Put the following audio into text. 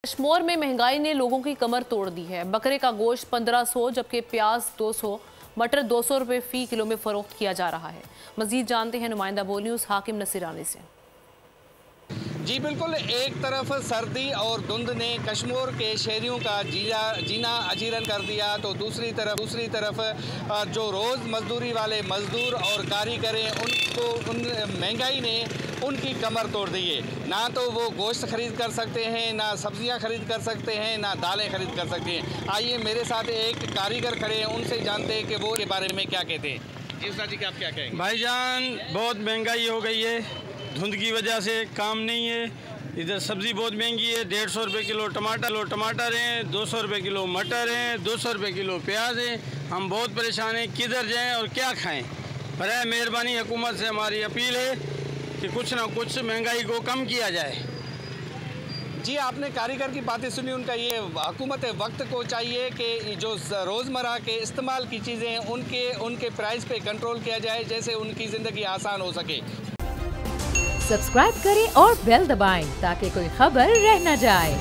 कश्मीर में महंगाई ने लोगों की कमर तोड़ दी है। बकरे का गोश्त 1500 जबकि प्याज 200, मटर 200 रुपए फी किलो में फरोख्त किया जा रहा है। मजीद जानते हैं नुमाइंदा बोल न्यूज़ हाकिम नसीरानी से। जी बिल्कुल, एक तरफ सर्दी और धुंध ने कश्मीर के शहरियों का जीना अजीरन कर दिया, तो दूसरी तरफ जो रोज़ मजदूरी वाले मजदूर और कारीगर हैं उन महंगाई ने उनकी कमर तोड़ दी है। ना तो वो गोश्त खरीद कर सकते हैं, ना सब्जियां खरीद कर सकते हैं, ना दालें खरीद कर सकते हैं। आइए मेरे साथ एक कारीगर खड़े हैं, उनसे जानते हैं कि वो के बारे में क्या कहते हैं। जी उस्ताद जी, क्या आप क्या कहेंगे? भाईजान, बहुत महंगाई हो गई है, धुंध की वजह से काम नहीं है। इधर सब्ज़ी बहुत महंगी है, 150 रुपये किलो टमाटर हैं, 200 रुपये किलो मटर हैं, 200 रुपये किलो प्याज हैं। हम बहुत परेशान हैं, किधर जाएं और क्या खाएं। बराए मेहरबानी हुकूमत से हमारी अपील है कि कुछ ना कुछ महंगाई को कम किया जाए। जी, आपने कारीगर की बातें सुनी। उनका ये हुकूमत वक्त को चाहिए कि जो रोज़मर्रा के इस्तेमाल की चीज़ें हैं उनके प्राइस पे कंट्रोल किया जाए, जैसे उनकी ज़िंदगी आसान हो सके। सब्सक्राइब करें और बेल दबाएं ताकि कोई खबर रह न जाए।